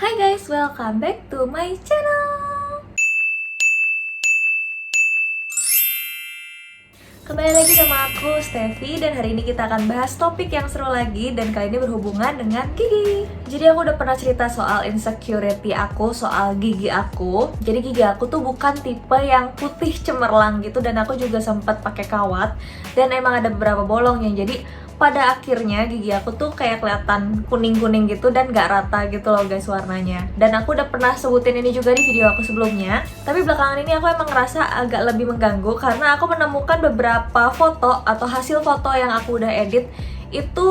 Hai guys, welcome back to my channel. Kembali lagi sama aku, Steffi, dan hari ini kita akan bahas topik yang seru lagi, dan kali ini berhubungan dengan gigi. Jadi aku udah pernah cerita soal insecurity aku, soal gigi aku. Jadi gigi aku tuh bukan tipe yang putih cemerlang gitu, dan aku juga sempat pakai kawat, dan emang ada beberapa bolongnya. Jadi pada akhirnya gigi aku tuh kayak kelihatan kuning-kuning gitu dan gak rata gitu loh guys warnanya. Dan aku udah pernah sebutin ini juga di video aku sebelumnya. Tapi belakangan ini aku emang ngerasa agak lebih mengganggu karena aku menemukan beberapa foto atau hasil foto yang aku udah edit itu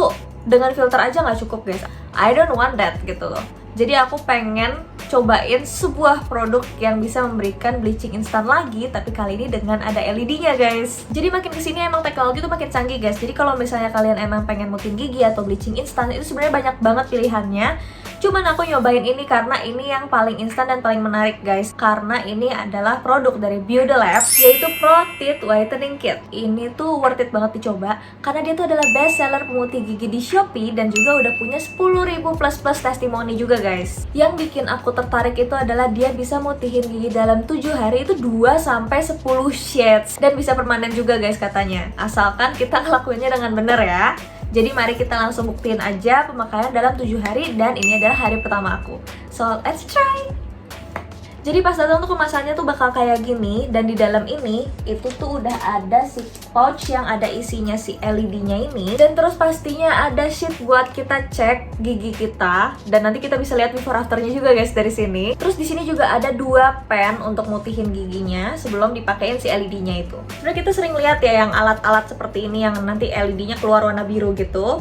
dengan filter aja gak cukup guys. I don't want that gitu loh. Jadi aku pengen cobain sebuah produk yang bisa memberikan bleaching instan lagi, tapi kali ini dengan ada LED-nya guys. Jadi makin kesini emang teknologi tuh makin canggih guys. Jadi kalau misalnya kalian emang pengen mutin gigi atau bleaching instan, itu sebenarnya banyak banget pilihannya. Cuman aku nyobain ini karena ini yang paling instan dan paling menarik guys. Karena ini adalah produk dari Beautylab, yaitu Pro Teeth Whitening Kit. Ini tuh worth it banget dicoba karena dia tuh adalah best seller pemutih gigi di Shopee dan juga udah punya 10.000 plus testimoni juga guys. Yang bikin aku tertarik itu adalah dia bisa mutihin gigi dalam 7 hari itu 2-10 shades dan bisa permanen juga guys katanya. Asalkan kita ngelakuinnya dengan bener ya. Jadi mari kita langsung buktiin aja pemakaian dalam 7 hari dan ini adalah hari pertama aku. So let's try! Jadi pas datang tuh kemasannya tuh bakal kayak gini, dan di dalam ini itu tuh udah ada si pouch yang ada isinya si LED-nya ini, dan terus pastinya ada sheet buat kita cek gigi kita, dan nanti kita bisa lihat before afternya juga guys dari sini. Terus di sini juga ada 2 pen untuk mutihin giginya sebelum dipakein si LED-nya itu. Sebenarnya kita sering lihat ya yang alat-alat seperti ini yang nanti LED-nya keluar warna biru gitu.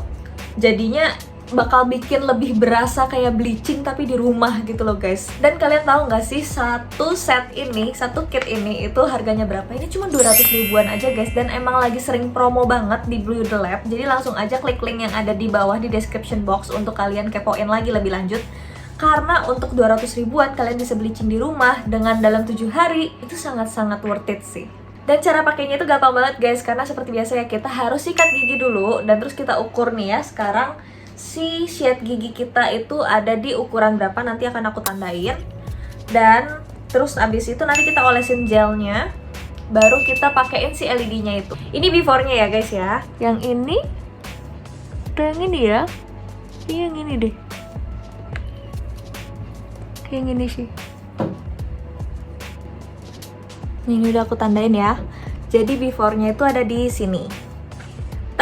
Jadinya bakal bikin lebih berasa kayak bleaching tapi di rumah gitu loh guys. Dan kalian tahu nggak sih satu set ini, satu kit ini itu harganya berapa? Ini cuma 200 ribuan aja guys, dan emang lagi sering promo banget di Beautylab. Jadi langsung aja klik link yang ada di bawah di description box untuk kalian kepoin lagi lebih lanjut. Karena untuk 200 ribuan kalian bisa bleaching di rumah dengan dalam 7 hari, itu sangat-sangat worth it sih. Dan cara pakainya itu gampang banget guys, karena seperti biasa ya kita harus sikat gigi dulu, dan terus kita ukur nih ya sekarang si shade gigi kita itu ada di ukuran berapa, nanti akan aku tandain. Dan terus abis itu nanti kita olesin gelnya, baru kita pakein si LED-nya itu. Ini before-nya ya guys ya. Yang ini atau yang ini ya? Ini yang ini deh. Kayak yang ini sih. Ini udah aku tandain ya. Jadi before-nya itu ada di sini.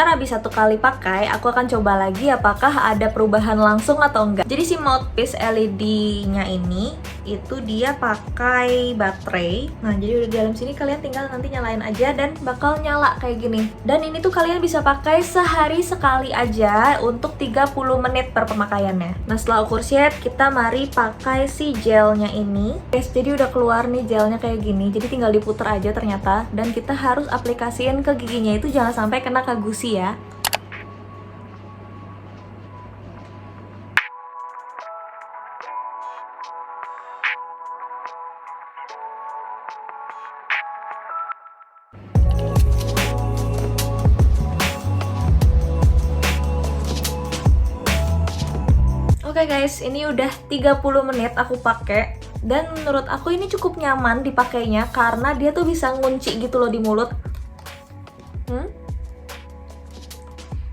Ntar habis 1 kali pakai, aku akan coba lagi apakah ada perubahan langsung atau enggak. Jadi si mouthpiece LED-nya ini, itu dia pakai baterai. Nah jadi udah di dalam sini kalian tinggal nanti nyalain aja dan bakal nyala kayak gini. Dan ini tuh kalian bisa pakai sehari sekali aja untuk 30 menit per pemakaiannya. Nah setelah ukur shade, kita mari pakai si gelnya ini. Guys, jadi udah keluar nih gelnya kayak gini. Jadi tinggal diputer aja ternyata. Dan kita harus aplikasiin ke giginya itu jangan sampai kena ke gusi ya. Oke guys, ini udah 30 menit aku pakai, dan menurut aku ini cukup nyaman dipakainya karena dia tuh bisa ngunci gitu loh di mulut.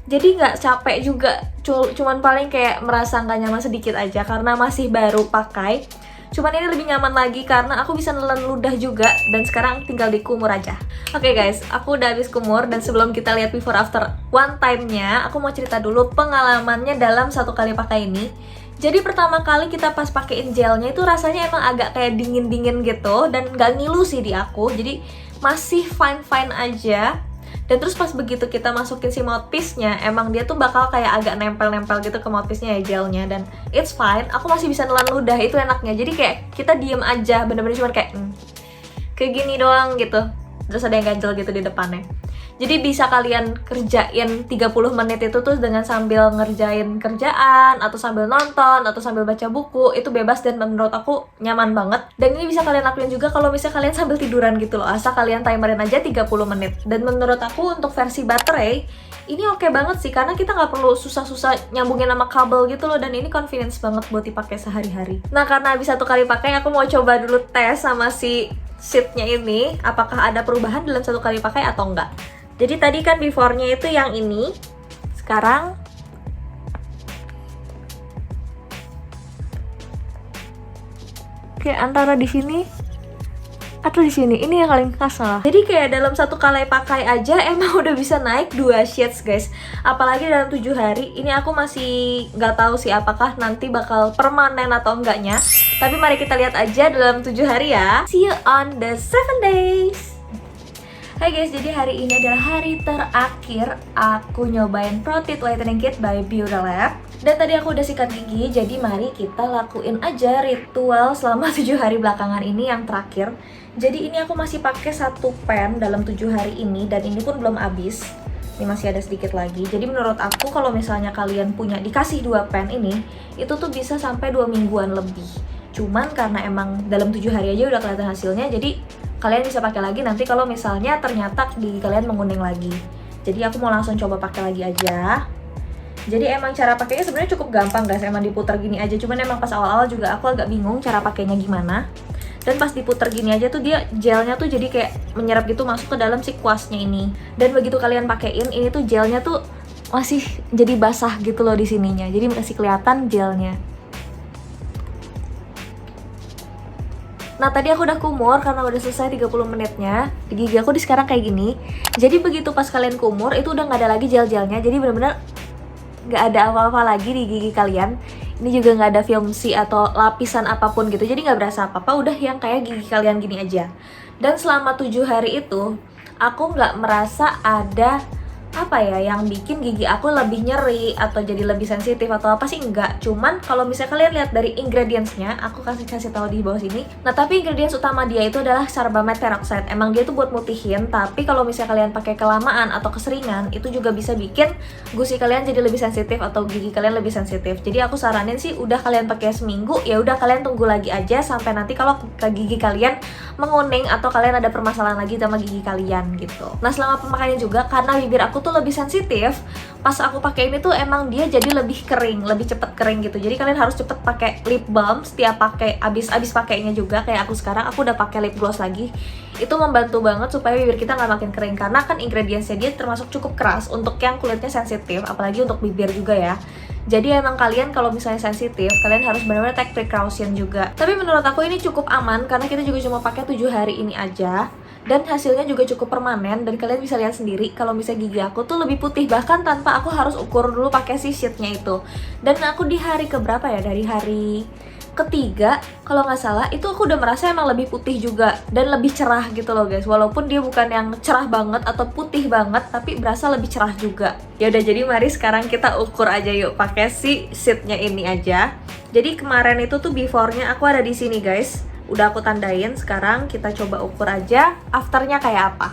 Jadi nggak capek juga, cuman paling kayak merasa nggak nyaman sedikit aja karena masih baru pakai. Cuman ini lebih nyaman lagi karena aku bisa nelen ludah juga, dan sekarang tinggal dikumur aja. Oke guys, aku udah habis kumur, dan sebelum kita lihat before after one time-nya, aku mau cerita dulu pengalamannya dalam 1 kali pakai ini. Jadi pertama kali kita pas pakein gelnya itu rasanya emang agak kayak dingin-dingin gitu, dan nggak ngilu sih di aku, jadi masih fine-fine aja. Dan terus pas begitu kita masukin si mouthpiece-nya, emang dia tuh bakal kayak agak nempel-nempel gitu ke mouthpiece-nya ya gelnya, dan it's fine, aku masih bisa nelan ludah, itu enaknya. Jadi kayak kita diem aja, bener-bener cuma kayak gini doang gitu. Terus ada yang ganjel gitu di depannya. Jadi bisa kalian kerjain 30 menit itu tuh dengan sambil ngerjain kerjaan, atau sambil nonton, atau sambil baca buku. Itu bebas dan menurut aku nyaman banget. Dan ini bisa kalian lakuin juga kalau misalnya kalian sambil tiduran gitu loh. Asal kalian timerin aja 30 menit. Dan menurut aku untuk versi baterai ini oke banget sih karena kita nggak perlu susah-susah nyambungin sama kabel gitu loh, dan ini convenience banget buat dipakai sehari-hari. Nah, karena habis 1 kali pakai, aku mau coba dulu tes sama si sheetnya ini apakah ada perubahan dalam 1 kali pakai atau enggak. Jadi tadi kan before-nya itu yang ini, sekarang kayak antara di sini atau di sini, ini yang paling khas lah. Jadi kayak dalam 1 kali pakai aja emang udah bisa naik 2 shades guys. Apalagi dalam 7 hari. Ini aku masih nggak tahu sih apakah nanti bakal permanen atau enggaknya. Tapi mari kita lihat aja dalam 7 hari ya. See you on the 7 days. Hai guys, jadi hari ini adalah hari terakhir aku nyobain Pro Teeth Whitening Kit by Biodalab. Dan tadi aku udah sikat gigi, jadi mari kita lakuin aja ritual selama 7 hari belakangan ini yang terakhir. Jadi ini aku masih pakai 1 pen dalam 7 hari ini, dan ini pun belum habis. Ini masih ada sedikit lagi. Jadi menurut aku kalau misalnya kalian punya dikasih 2 pen ini, itu tuh bisa sampai 2 mingguan lebih. Cuman karena emang dalam 7 hari aja udah kelihatan hasilnya, jadi kalian bisa pakai lagi nanti kalau misalnya ternyata gigi kalian menguning lagi. Jadi aku mau langsung coba pakai lagi aja. Jadi emang cara pakainya sebenarnya cukup gampang guys, emang diputar gini aja. Cuman emang pas awal-awal juga aku agak bingung cara pakainya gimana. Dan pas diputar gini aja tuh dia gelnya tuh jadi kayak menyerap gitu masuk ke dalam si kuasnya ini. Dan begitu kalian pakein, ini tuh gelnya tuh masih jadi basah gitu loh di sininya. Jadi masih kelihatan gelnya. Nah, tadi aku udah kumur karena udah selesai 30 menitnya. Gigi aku di sekarang kayak gini. Jadi begitu pas kalian kumur, itu udah nggak ada lagi gel-gelnya. Jadi bener-bener nggak ada apa-apa lagi di gigi kalian. Ini juga nggak ada film C atau lapisan apapun gitu. Jadi nggak berasa apa-apa, udah yang kayak gigi kalian gini aja. Dan selama 7 hari itu, aku nggak merasa ada apa ya yang bikin gigi aku lebih nyeri atau jadi lebih sensitif atau apa sih, enggak. Cuman kalau misalnya kalian lihat dari ingredientsnya, aku kasih tahu di bawah sini. Nah, tapi ingredients utama dia itu adalah Carbamate Peroxide. Emang dia tuh buat mutihin, tapi kalau misalnya kalian pakai kelamaan atau keseringan, itu juga bisa bikin gusi kalian jadi lebih sensitif atau gigi kalian lebih sensitif. Jadi aku saranin sih udah kalian pakai seminggu, ya udah kalian tunggu lagi aja sampai nanti kalau ke gigi kalian menguning atau kalian ada permasalahan lagi sama gigi kalian gitu. Nah, selama pemakaian juga karena bibir aku tuh lebih sensitif, pas aku pakai ini tuh emang dia jadi lebih kering, lebih cepet kering gitu. Jadi kalian harus cepet pakai lip balm setiap pakai, abis pakainya juga. Kayak aku sekarang aku udah pakai lip gloss lagi. Itu membantu banget supaya bibir kita nggak makin kering karena kan ingredientsnya dia termasuk cukup keras untuk yang kulitnya sensitif, apalagi untuk bibir juga ya. Jadi emang kalian kalau misalnya sensitif, kalian harus benar-benar take precaution juga. Tapi menurut aku ini cukup aman karena kita juga cuma pakai 7 hari ini aja. Dan hasilnya juga cukup permanen, dan kalian bisa lihat sendiri kalau misalnya gigi aku tuh lebih putih bahkan tanpa aku harus ukur dulu pakai si sheetnya itu. Dan aku di hari keberapa ya, dari hari ketiga kalau nggak salah, itu aku udah merasa emang lebih putih juga dan lebih cerah gitu loh guys. Walaupun dia bukan yang cerah banget atau putih banget, tapi berasa lebih cerah juga. Ya udah, jadi mari sekarang kita ukur aja yuk pakai si sheetnya ini aja. Jadi kemarin itu tuh before-nya aku ada di sini guys. Udah aku tandain, sekarang kita coba ukur aja afternya kayak apa.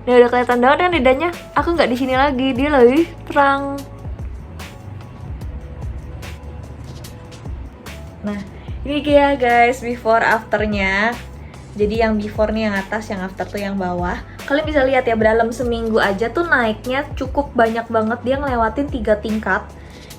Nah, udah kelihatan banget kan lidahnya. Aku nggak di sini lagi, dia lebih terang. Nah, ini dia guys before afternya. Jadi yang before nih yang atas, yang after tuh yang bawah. Kalian bisa lihat ya, dalam seminggu aja tuh naiknya cukup banyak banget. Dia ngelewatin 3 tingkat.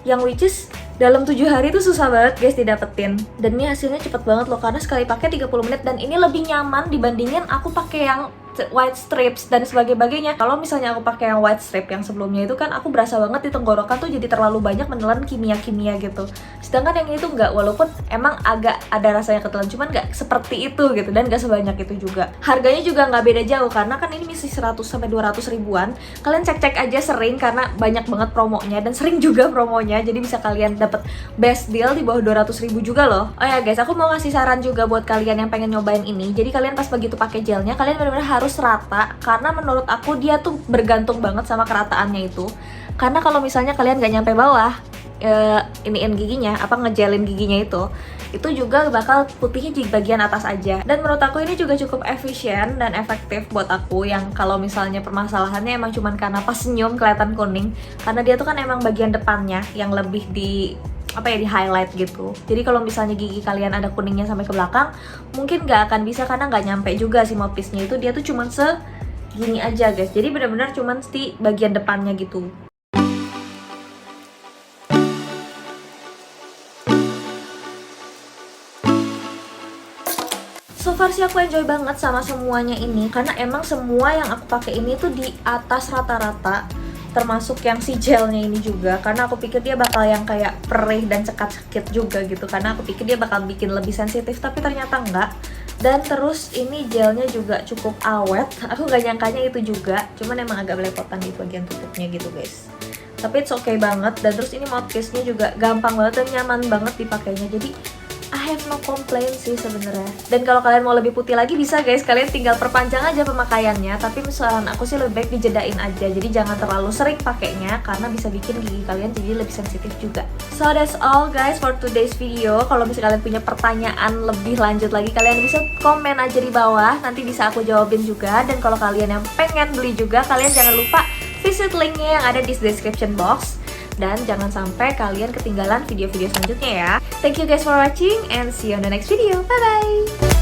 Yang which is dalam 7 hari itu susah banget guys didapetin. Dan ini hasilnya cepet banget loh, karena sekali pakai 30 menit. Dan ini lebih nyaman dibandingin aku pakai yang white strips dan sebagainya. Kalau misalnya aku pakai yang white strip yang sebelumnya itu kan aku berasa banget di tenggorokan tuh jadi terlalu banyak menelan kimia-kimia gitu. Sedangkan yang ini tuh enggak, walaupun emang agak ada rasanya ketelan, cuman nggak seperti itu gitu dan nggak sebanyak itu juga. Harganya juga nggak beda jauh karena kan ini masih 100-200 ribuan. Kalian cek-cek aja sering karena banyak banget promonya dan sering juga promonya. Jadi bisa kalian dapet best deal di bawah 200 ribu juga loh. Oh ya guys, aku mau ngasih saran juga buat kalian yang pengen nyobain ini. Jadi kalian pas begitu pakai gelnya, kalian benar-benar harus rata, karena menurut aku dia tuh bergantung banget sama kerataannya itu. Karena kalau misalnya kalian gak nyampe bawah, iniin giginya, ngejelin giginya itu juga bakal putihnya di bagian atas aja. Dan menurut aku ini juga cukup efisien dan efektif buat aku yang kalau misalnya permasalahannya emang cuman karena pas senyum kelihatan kuning, karena dia tuh kan emang bagian depannya yang lebih di highlight gitu. Jadi kalau misalnya gigi kalian ada kuningnya sampai ke belakang, mungkin nggak akan bisa karena nggak nyampe juga si mopisnya itu. Dia tuh cuman gini aja guys. Jadi benar-benar cuman di bagian depannya gitu. So far sih aku enjoy banget sama semuanya ini, karena emang semua yang aku pakai ini tuh di atas rata-rata, termasuk yang si gelnya ini juga, karena aku pikir dia bakal yang kayak perih dan cekat-cekit juga gitu, karena aku pikir dia bakal bikin lebih sensitif, tapi ternyata enggak. Dan terus ini gelnya juga cukup awet, aku gak nyangkanya itu juga, cuman emang agak belepotan di bagian tutupnya gitu guys. Tapi it's okay banget, dan terus ini mouthpiece-nya juga gampang banget dan nyaman banget dipakainya, jadi I have no complaint sih sebenarnya. Dan kalau kalian mau lebih putih lagi bisa guys, kalian tinggal perpanjang aja pemakaiannya. Tapi misalnya aku sih lebih baik dijedain aja. Jadi jangan terlalu sering pakainya karena bisa bikin gigi kalian jadi lebih sensitif juga. So that's all guys for today's video. Kalau misalnya kalian punya pertanyaan lebih lanjut lagi, kalian bisa komen aja di bawah. Nanti bisa aku jawabin juga. Dan kalau kalian yang pengen beli juga, kalian jangan lupa visit linknya yang ada di description box. Dan jangan sampai kalian ketinggalan video-video selanjutnya ya. Thank you guys for watching and see you on the next video. Bye bye.